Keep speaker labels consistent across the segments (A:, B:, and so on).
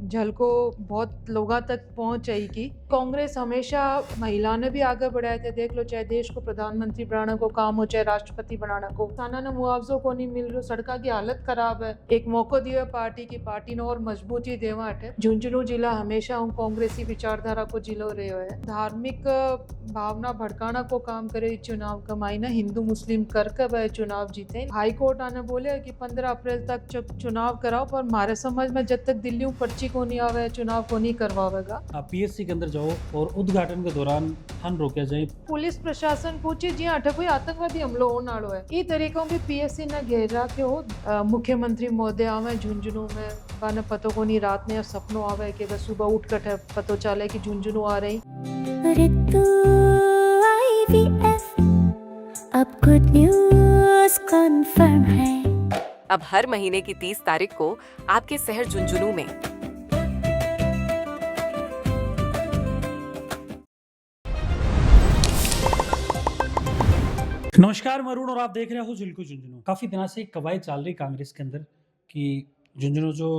A: झलको बहुत लोगों तक पहुंच जाएगी। कांग्रेस हमेशा महिला ने भी आगे बढ़ाए थे। देख लो, चाहे देश को प्रधानमंत्री बनाने को काम हो, चाहे राष्ट्रपति बनाने को, किसाना ने मुआवजो को नहीं मिल रहा, सड़का की हालत खराब है। एक मौका दिया पार्टी ने और मजबूती देवा है। झुंझुनू जिला हमेशा हम कांग्रेसी विचारधारा को जिलो रहे है। धार्मिक भावना भड़काना को काम करे चुनाव कमाई ना, हिंदू मुस्लिम करके वह चुनाव जीते। हाई कोर्ट आने बोले कि 15 अप्रैल तक चुनाव कराओ, पर हमारे समझ में जब तक दिल्ली में पर्ची को नहीं आवे चुनाव को नहीं करवावेगा।
B: आप पीएससी के अंदर जाओ और उद्घाटन के दौरान थान रोका जाए।
A: पुलिस प्रशासन पूछे जी अठ कोई आतंकवादी हमलो होने वालो है। ई तरीकों भी पीएससी ने घेरा के हो। मुख्यमंत्री महोदय आवे झुंझुनू में, बाने पतो को नहीं, रात में सपनों आवे कि वह सुबह उठ कर पतो चले कि झुंझुनू आ रही।
C: अब गुड न्यूज़ कन्फर्म है।
D: अब हर महीने की 30 तारीख को आपके शहर झुंझुनू में
B: नमस्कार, मरुण और आप देख रहे हो झुलको झुंझुनू। काफी दिनों से कवायद चल रही कांग्रेस के अंदर कि झुंझुनू जो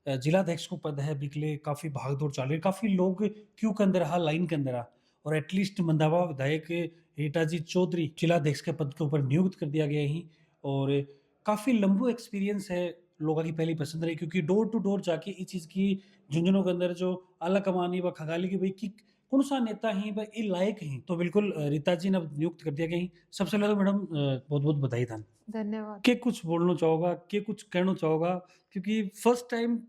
B: जिलाध्यक्ष को पद है बिकले काफी भागदौड़ चल रही है। काफी लोग क्यू के अंदर लाइन के अंदर और एटलीस्ट मंदावा विधायक रीटाजी चौधरी जिलाध्यक्ष के पद के ऊपर नियुक्त कर दिया गया ही। और काफी लंबू एक्सपीरियंस है, लोगों की पहली पसंद रही, क्योंकि डोर टू डोर जाके इस चीज की झुंझुनू के अंदर जो आला कमानी व खगाली की भाई कि कौन सा नेता ही भाई ये लायक ही, तो बिल्कुल रीता जी ने नियुक्त कर दिया गया ही। सबसे पहले तो मैडम बहुत बहुत बधाई था।
A: धन्यवाद।
B: के कुछ बोलना चाहोगा, के कुछ कहना चाहोगा, क्योंकि फर्स्ट टाइम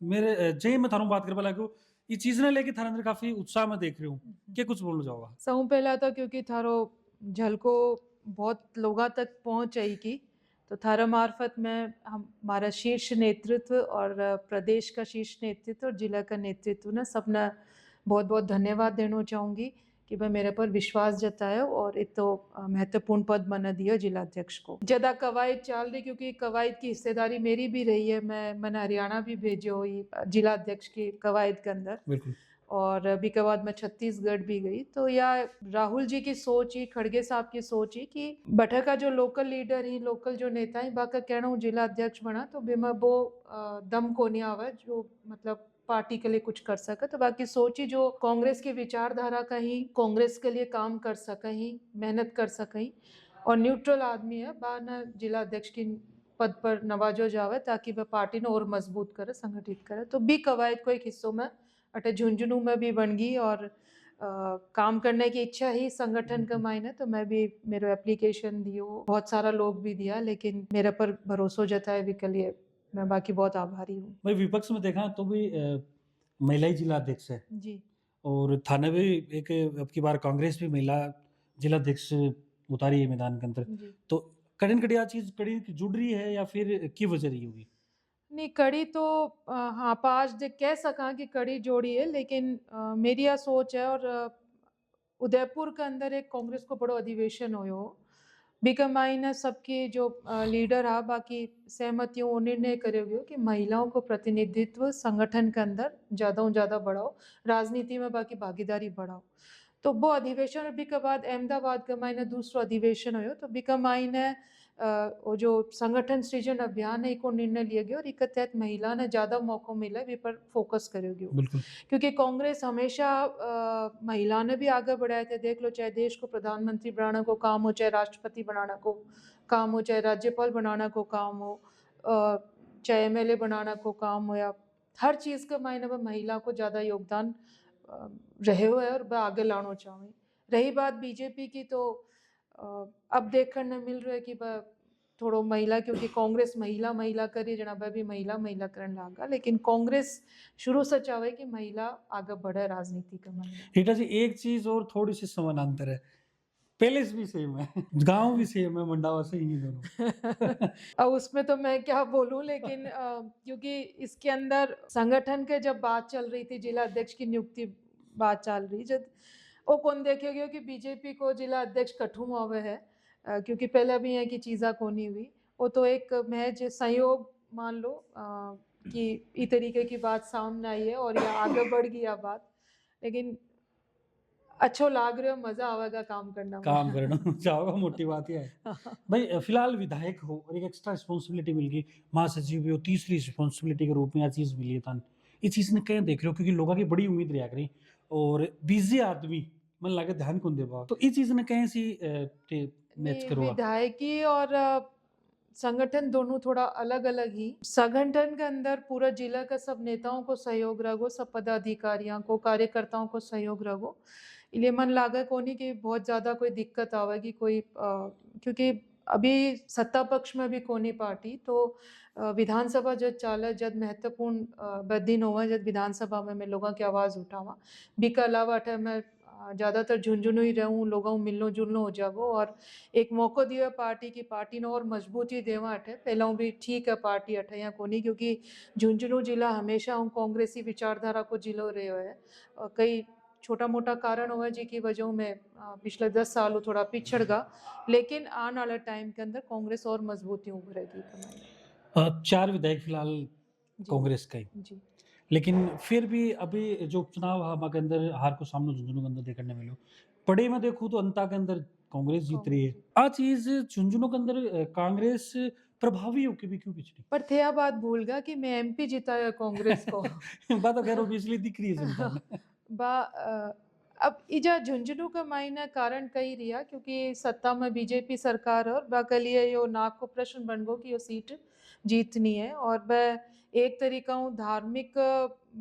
B: मेरे जय मैं थारों बात कर पाला को ये चीज ने लेके थारे अंदर काफी उत्साह में देख रही हूँ। के कुछ बोलना चाहोगा?
A: सबसे पहला तो क्योंकि थारो झलको बहुत लोगों तक पहुंच जाएगी, तो थारा मार्फत में हमारा शीर्ष नेतृत्व और प्रदेश का शीर्ष नेतृत्व और जिला का नेतृत्व ना सबने बहुत बहुत धन्यवाद देना चाहूँगी कि वह मेरे पर विश्वास जताया और एक तो महत्वपूर्ण पद बना दिया जिलाध्यक्ष को। ज़्यादा कवायद चल रही, क्योंकि कवायद की हिस्सेदारी मेरी भी रही है। मैंने हरियाणा भी भेजे हुई जिलाध्यक्ष की कवायद के अंदर,
B: बिल्कुल।
A: और अभी के बाद मैं छत्तीसगढ़ भी गई। तो या राहुल जी की सोच ही, खड़गे साहब की सोच ही कि बठा का जो लोकल लीडर ही, लोकल जो नेता ही बाका कहना हूँ जिला अध्यक्ष बना, तो बिमा वो दम को नहीं आवा जो मतलब पार्टी के लिए कुछ कर सके। तो बाकी सोच ही जो कांग्रेस की विचारधारा का ही, कांग्रेस के लिए काम कर सके ही, मेहनत कर सके ही, और न्यूट्रल आदमी है बाना जिला अध्यक्ष की पद पर नवाजो जावे, ताकि वह पार्टी ने और मजबूत करे, संगठित करे। तो भी कवायद को एक हिस्सों में अटे झुंझुनू में भी बन गई, और काम करने की इच्छा ही संगठन का मायने। तो मैं भी मेरे एप्लीकेशन दियो, बहुत सारा लोग भी दिया, लेकिन मेरे पर भरोसा जताए भी के लिए मैं बाकी बहुत आभारी हूँ।
B: भाई विपक्ष में देखा तो भी महिला ही जिलाध्यक्ष है
A: जी
B: और थाने भी एक अब की बार कांग्रेस भी महिला जिलाध्यक्ष उतारी है मैदान के अंदर।
A: जी।
B: तो कड़िन कड़िया चीज कड़ी जुड़ रही है या फिर की वजह रही होगी?
A: नहीं, कड़ी तो हाँ पाँच कह सका कि कड़ी जोड़ी है, लेकिन मेरी यह सोच है। और उदयपुर के अंदर एक कांग्रेस को बड़ो अधिवेशन होयो, बीके मायने सबकी जो लीडर आ बाकी सहमतियों वो निर्णय करे गयो कि महिलाओं को प्रतिनिधित्व संगठन के अंदर ज़्यादा ज़्यादा बढ़ाओ, राजनीति में बाकी भागीदारी बढ़ाओ। तो वो अधिवेशन अभी के बाद अहमदाबाद के मायने दूसरो अधिवेशन होयो, तो बीके मायने वो जो संगठन सृजन अभियान है इको निर्णय लिया गया, और इसके तहत महिला ने ज़्यादा मौका मिला है पर फोकस करे गयो।
B: बिल्कुल।
A: क्योंकि कांग्रेस हमेशा महिला ने भी आगे बढ़ाए थे। देख लो, चाहे देश को प्रधानमंत्री बनाने को काम हो, चाहे राष्ट्रपति बनाने को काम हो, चाहे राज्यपाल बनाने को काम हो, चाहे एमएलए बनाने को काम हो, या हर चीज़ के मायने में महिला को ज़्यादा योगदान रहे हुए है और वह आगे लाना चाहें। रही बात बीजेपी की, तो अब देखने मिल रहा है कि वह थोड़ो महिला, क्योंकि कांग्रेस महिला महिला करी जना भी महिला महिला करने लगा, लेकिन कांग्रेस शुरू से चाहे कि महिला आगे बढ़े राजनीति के मायने।
B: रीटा जी एक चीज और थोड़ी सी समानांतर है, पैलेस भी सेम है, गांव भी सेम है, मंडावा से ही दोनों।
A: अब उसमें तो मैं क्या बोलूं, लेकिन क्योंकि इसके अंदर संगठन के जब बात चल रही थी, जिला अध्यक्ष की नियुक्ति बात चल रही, जब वो कौन देखेगा कि बीजेपी को जिला अध्यक्ष कठुम हुए है, क्योंकि पहले भी है कि चीज़ा को नहीं हुई। वो तो एक महज संयोग मान लो कि इस तरीके की बात सामने आई है और यह आगे बढ़ गई यह बात, लेकिन अच्छो लाग रहा है, मजा आवेगा काम करना में।
B: काम करना चाहोगा, मोटी बात यह है। भाई फिलहाल विधायक हो और एक एक्स्ट्रा रिस्पॉन्सिबिलिटी मिल गई, महासचिव भी हो, तीसरी रिस्पॉन्सिबिलिटी के रूप में यह चीज मिली है थान। ये चीज़ ने कहीं देख रहे हो क्योंकि लोगों की बड़ी उम्मीद रहा करी और बिजी आदमी मन लागे ध्यान कौन देवा तो ये चीज़ ने कहीं सी मैच
A: नहीं,
B: करवा
A: विधायकी और संगठन दोनों थोड़ा अलग अलग ही। संगठन के अंदर पूरा जिला का सब नेताओं को सहयोग रहो, सब पदाधिकारियों को, कार्यकर्ताओं को सहयोग रहो। इसलिए मन लागे कोनी कि बहुत ज़्यादा कोई दिक्कत आवेगी कोई क्योंकि अभी सत्ता पक्ष में भी कोनी पार्टी तो विधानसभा जब चाले जब महत्वपूर्ण दिन हुआ जब विधानसभा में मैं लोगों की आवाज़ उठावा बीके अलावा अठे मैं ज़्यादातर झुंझुनू ही रहूँ लोगों मिलनो जुलनो हो जावो और एक मौको दिया पार्टी ने और मजबूती देवा अठे पहला भी ठीक है पार्टी अठे या कोनी क्योंकि झुंझुनू जिला हमेशा हम कांग्रेसी विचारधारा को जिलो रहो है और कई छोटा मोटा कारण हुआ जिसकी वजह में पिछले 10 सालों थोड़ा पिछड़ गा लेकिन आने वाले टाइम के अंदर कांग्रेस और मजबूती उभरेगी कमाई
B: 4 विधायक फिलहाल
A: जी
B: कांग्रेस का ही
A: जी
B: लेकिन फिर भी अभी जो उपचुनाव हवा के अंदर हार को सामने झुंझुनू के अंदर देखने मिलो पड़े में देखूं तो अंता के अंदर कांग्रेस जीत रही है आ चीज झुंझुनू के अंदर कांग्रेस प्रभावी होके भी क्यों पिछड़ी
A: पर थे यह बात भूल गया कि मैं एमपी जिताया कांग्रेस को
B: बात तो खैर ऑब्वियसली दिख रही है जनता में
A: अब इजा झुंझुनू का मायने कारण कही रिया क्योंकि सत्ता में बीजेपी सरकार और बाकलिए यो नाक को प्रश्न बन गो कि यो सीट जीतनी है और वह एक तरीका हूँ धार्मिक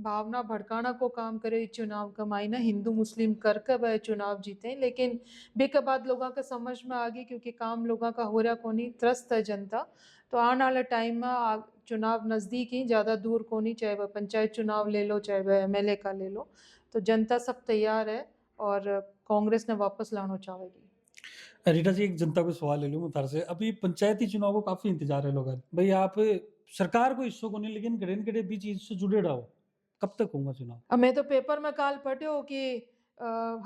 A: भावना भड़काना को काम करे इस चुनाव का मायना हिंदू मुस्लिम करके वह चुनाव जीते लेकिन बेके बाद लोगों का समझ में आ गई क्योंकि काम लोगों का हो रहा कोनी त्रस्त है जनता तो आने वाले टाइम में चुनाव नज़दीक ही ज़्यादा दूर कोनी चाहे वह पंचायत चुनाव ले लो चाहे वह एमएलए का ले लो तो जनता सब तैयार है और कांग्रेस ने वापस लाना चाहेगी
B: रीटा जी एक जनता को सवाल ले लूं मैं तार से अभी पंचायती चुनाव को काफी इंतजार है लोगों भाई आप सरकार को हिस्सों को नहीं लेकिन गड़े गड़े भी चीज से जुड़े रहो कब तक होगा चुनाव
A: अब मैं तो पेपर में काल पढ़े हो कि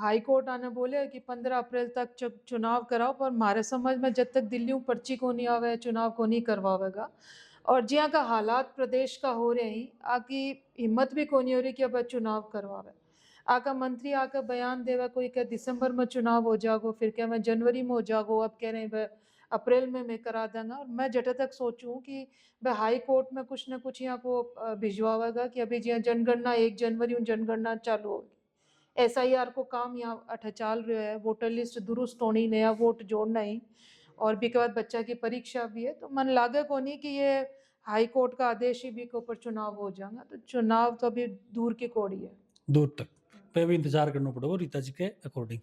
A: हाई कोर्ट आने बोले कि 15 अप्रैल तक चुनाव कराओ पर हमारे समझ में जब तक दिल्ली में पर्ची को नहीं आवे चुनाव को नहीं करवावेगा और जिया का हालात प्रदेश का हो रहे ही आकी हिम्मत भी को नहीं हो रही कि अब चुनाव करवावे आका मंत्री आकर बयान देवा कोई क्या दिसंबर में चुनाव हो जागो फिर क्या मैं जनवरी में हो जागो अब कह रहे हैं अप्रैल में मैं करा दूंगा और मैं जटे तक सोचूं कि वह हाई कोर्ट में कुछ न कुछ यहाँ को भिजवावेगा कि अभी जिया जनगणना 1 जनवरी जनगणना चालू होगी SIR को काम यहाँ अठे चाल रहा है वोटर लिस्ट दुरुस्त होनी नया वोट जोड़ना ही और भी के बाद बच्चा की परीक्षा भी है तो मन लागे को नहीं कि ये हाई कोर्ट का आदेश ही भी के ऊपर चुनाव हो जाएगा तो चुनाव तो अभी दूर की कौड़ी है
B: दूर तक पे भी इंतजार करना पड़ेगा रीता जी के अकॉर्डिंग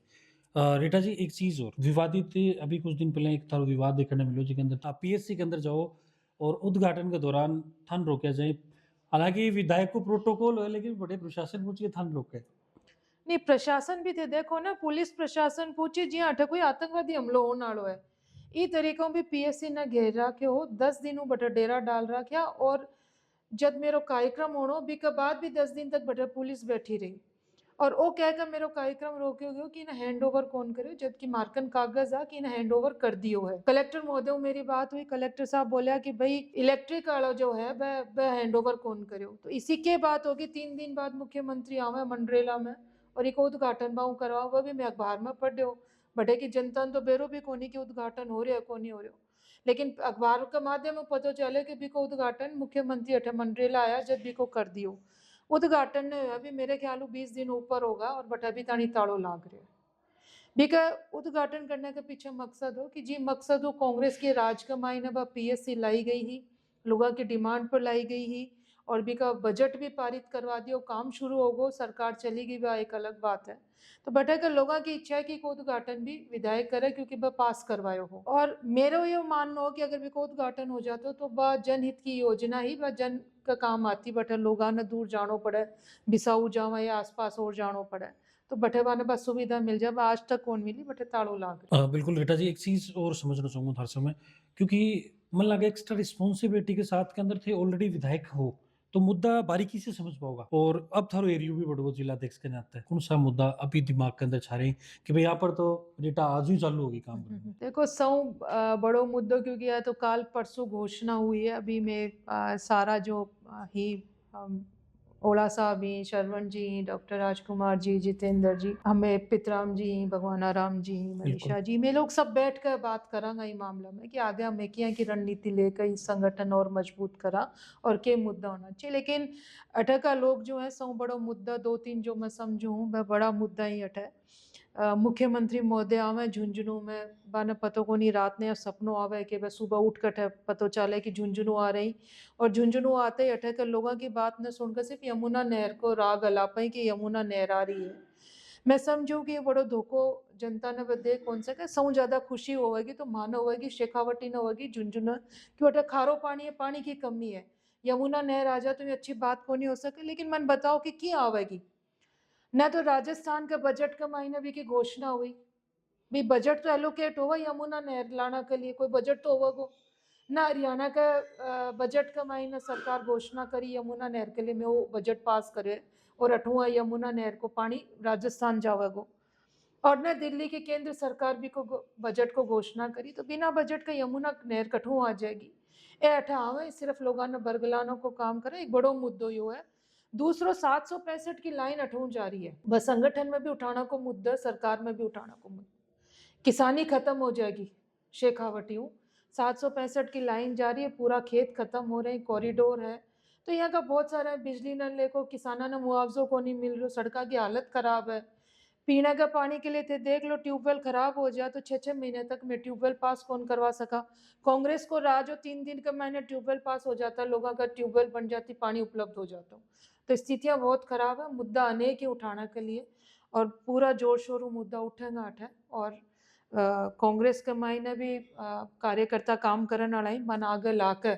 B: रीटा जी एक चीज और विवादित अभी कुछ दिन पहले एक था विवाद देखने मिलो जिसके अंदर आप PSC के अंदर जाओ और उद्घाटन के दौरान थन रोका जाए हालांकि विधायक को प्रोटोकॉल है लेकिन बड़े प्रशासन पूछिए थन रोके
A: नहीं प्रशासन भी थे देखो ना पुलिस प्रशासन पूछे जी अठे कोई आतंकवादी हमलो होने वालो है ई तरीकों भी PSC ने घेर रखे हो 10 दिन बटा डेरा डाल रखा और जब मेरो कार्यक्रम होनो भी के बाद भी 10 दिन तक बटा पुलिस बैठी रही और वो कहकर मेरो कार्यक्रम रोक्यो गयो कि ना हैंड ओवर कौन करो जबकि मार्कन कागज आ कि ना हैंड ओवर कर दियो है कलेक्टर महोदय मेरी बात हुई कलेक्टर साहब बोला कि भाई इलेक्ट्रिक वाला जो है वह हैंड ओवर कौन करो तो इसी के बात होगी 3 दिन बाद मुख्यमंत्री आवे मंडरेला में और एक उद्घाटन बाऊ करवाओ वह भी मैं अखबार में पढ़ दो बड़े की जनता तो बेरो भी कोनी के उद्घाटन हो रहा को नहीं हो रहा लेकिन अखबार के माध्यम में पता चले कि भी को उद्घाटन मुख्यमंत्री अठे मंडरेला आया जब भी को कर दियो उद्घाटन ने अभी मेरे ख्याल 20 दिन ऊपर होगा और बट अभी तानी ताड़ो लाग रहे बिका उद्घाटन करने के पीछे मकसद हो कि जी मकसद हो कांग्रेस के राज का मायने बा PSC लाई गई ही लोगों की डिमांड पर लाई गई ही और बिका बजट भी पारित करवा दियो काम शुरू हो गो सरकार चली गई वह एक अलग बात है तो बट अगर लोगों की इच्छा है कि उद्घाटन भी विधायक करे क्योंकि वह पास करवायो हो और मेरा ये मानना हो कि अगर भी उद्घाटन हो जाता तो वह जनहित की योजना ही वह जन का काम आती बट लोगों ने दूर जानो पड़े बिसाऊ जावा या आसपास और जानो पड़े तो बटे वाले बस सुविधा मिल जाए आज तक कौन मिली बटे ताड़ो लाग
B: बिल्कुल रीटा जी एक चीज और समझना चाहूंगा हर समय क्योंकि मन लगा एक्स्ट्रा रिस्पॉन्सिबिलिटी के साथ के अंदर थे ऑलरेडी विधायक हो तो मुद्दा बारीकी से समझ पाओगा और अब थारो एरियो भी बड़ो जिला अध्यक्ष के नाते कौन सा मुद्दा अभी दिमाग के अंदर छा रहे कि भाई यहाँ पर तो रीटा आज ही चालू होगी काम करना
A: देखो सौ बड़ो मुद्दों क्योंकि यह तो काल परसों घोषणा हुई है अभी में सारा जो ही ओला साहब ही, शरवण जी, डॉक्टर राजकुमार जी, जितेंद्र जी, हमें पितराम जी, भगवाना राम जी, मनीषा जी, मैं लोग सब बैठ कर बात करांगा ये मामला में कि आगे हम क्या की रणनीति लेकर इस संगठन और मजबूत करा और के मुद्दा होना चाहिए। लेकिन अठ का लोग जो है सौ बड़ो मुद्दा दो तीन जो मैं समझू वह बड़ा मुद्दा ही अठ है। मुख्यमंत्री महोदय आवे झुंझुनू में बाने पतो को नहीं रात ने सपनों आवे कि वह सुबह उठ कर पतो चले कि झुंझुनू आ रही और झुंझुनू आते ही अटक कर लोगों की बात न सुनकर सिर्फ यमुना नहर को राग अलापाई कि यमुना नहर आ रही है। मैं समझूं कि ये बड़ो धोखो जनता ने बदे कौन सा का सौ ज्यादा खुशी होगी तो मानो होगी शेखावटी न होगी झुंझुना कि वटा खारो पानी है, पानी की कमी है, यमुना नहर आ जाए तो ये अच्छी बात को नहीं हो सके। लेकिन मन बताओ कि क्या आवेगी न तो राजस्थान का बजट का महीने भी की घोषणा हुई भी बजट तो एलोकेट होगा यमुना नहर लाना के लिए, कोई बजट तो होगा को ना हरियाणा का बजट का महीना सरकार घोषणा करी यमुना नहर के लिए में वो बजट पास करे और अठुआ यमुना नहर को पानी राजस्थान जावेगो और न दिल्ली की केंद्र सरकार भी को बजट को घोषणा करी तो बिना बजट का यमुना नहर कठू आ जाएगी। ए अठावे सिर्फ लोगों ने बरगलानो को काम करे। एक बड़ो मुद्दो यो है दूसरो 765 की लाइन अठू जा रही है, बस संगठन में भी उठाना को मुद्दा, सरकार में भी उठाना को मुद्दा। किसानी खत्म हो जाएगी शेखावटियों, 765 की लाइन जा रही है, पूरा खेत खत्म हो रहे हैं, कॉरिडोर है तो यहाँ का बहुत सारा बिजली न लेको किसाना ने मुआवजो को नहीं मिल रहा, सड़का की हालत खराब है, पीने का पानी के लिए थे देख लो ट्यूबवेल खराब हो जाए तो 6-6 महीने तक मैं ट्यूबवेल पास कौन करवा सका। कांग्रेस को राज 3 दिन का महीने ट्यूबवेल पास हो जाता, लोगों का ट्यूबवेल बन जाती, पानी उपलब्ध हो जाता। तो स्थितियाँ बहुत खराब है, मुद्दा अनेक ही उठाने के लिए और पूरा जोर शोर मुद्दा उठेगा अठ और कांग्रेस के महीने भी कार्यकर्ता काम करने वाला ही मन आगे लाकर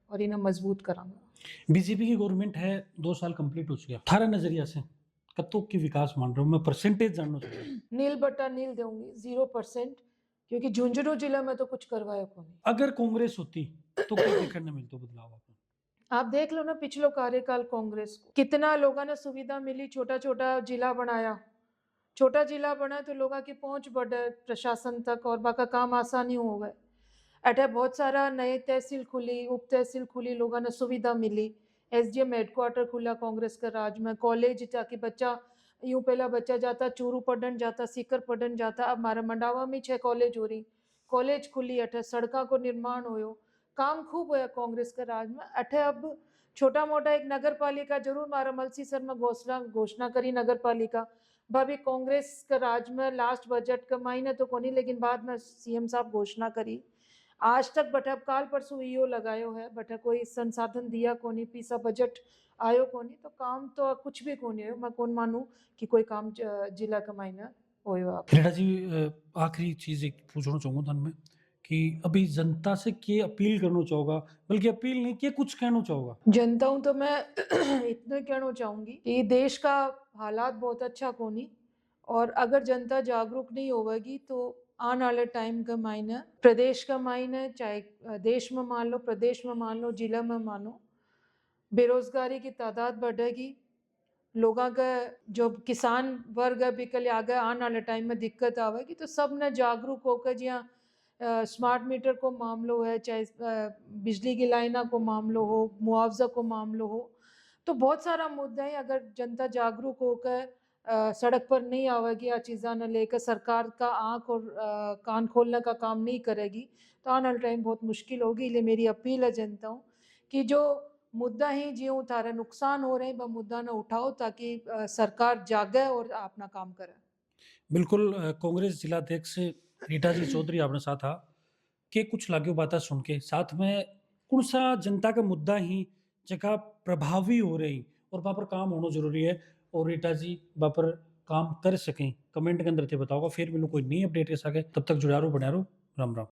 A: और इन्हें मजबूत करांगा।
B: बीजेपी की गवर्नमेंट है 2 साल कंप्लीट हो चुके हैं, 18 नजरिया से कतों की विकास मान रहा हूँ मैं, परसेंटेज जानना चाहता हूँ।
A: नील बट्टा नील दूंगी 0%, क्योंकि झुंझुनू जिले में तो कुछ करवाया को नहीं।
B: अगर कांग्रेस होती तो क्या देखने में मिलता बदलाव आपको?
A: आप देख लो ना पिछलो कार्यकाल कांग्रेस को कितना लोगों ने सुविधा मिली, छोटा छोटा जिला बनाया, छोटा जिला बना तो लोगों की पहुंच बढ़े प्रशासन तक और बाका काम आसानी हो गए। अठे बहुत सारा नए तहसील खुली, उप तहसील खुली, लोगों ने सुविधा मिली, एसडीएम हेडक्वार्टर खुला कांग्रेस के राज में, कॉलेज ताकि बच्चा यूं पहला बच्चा जाता चूरू पढ़न जाता, सीकर पढ़न जाता, अब हमारा मंडावा में 6 कॉलेज हो रही, कॉलेज खुली अठे, सड़का को निर्माण होयो, काम खूब होया कांग्रेस के राज में। अठे अब छोटा मोटा एक नगर पालिका जरूर मारा मलसीसर में घोषणा करी नगर पालिका, भाभी कांग्रेस के राज में लास्ट बजट का महीने तो कोनी लेकिन बाद में सीएम साहब घोषणा करी। आज तक बट अब काल परसों ईओ लगायो है बट कोई संसाधन दिया कोनी, पीसा बजट आयो कोनी, तो काम तो कुछ भी कोनी है। मैं कौन मानूं कि कोई काम जिला का महीना होयो। आप
B: रेखा जी, आखिरी चीज एक पूछना चाहूंगा धन में कि अभी जनता से क्या अपील करना चाहोगा, बल्कि अपील नहीं क्या कुछ कहना चाहोगा?
A: जनता हूं तो मैं इतना कहना चाहूंगी कि देश का हालात बहुत अच्छा कोनी और अगर जनता जागरूक नहीं होगी तो आने वाले टाइम का मायने प्रदेश का मायने चाहे देश में मान लो, प्रदेश में मान लो, जिला में मानो, बेरोजगारी की तादाद बढ़ेगी, लोगों का जो किसान वर्ग है बिकल आगे आने वाले टाइम में दिक्कत आवेगी। तो सब ने जागरूक होकर जिया स्मार्ट मीटर को मामलो है, चाहे बिजली की लाइना को मामलो हो, मुआवजा को मामलो हो, तो बहुत सारा मुद्दा है। अगर जनता जागरूक होकर सड़क पर नहीं आवेगी, आ चीज़ा ने लेकर सरकार का आंख और कान खोलने का काम नहीं करेगी तो आने वाला टाइम बहुत मुश्किल होगी। इसलिए मेरी अपील है जनता हूँ कि जो मुद्दा ही जियो थारे नुकसान हो रहे हैं वह मुद्दा ना उठाओ ताकि सरकार जागे और अपना काम करे।
B: बिल्कुल, कांग्रेस जिलाध्यक्ष रीटा जी चौधरी आपने साथ था कि कुछ लाग्यो बातें सुन के साथ में कौन सा जनता का मुद्दा ही जगह प्रभावी हो रही और वहाँ पर काम होना जरूरी है और रीटा जी वहाँ पर काम कर सकें, कमेंट के अंदर थे बताओगा। फिर मिलो कोई नई अपडेट के साथ, तब तक जुड़ा रहो, बना रहो, राम राम।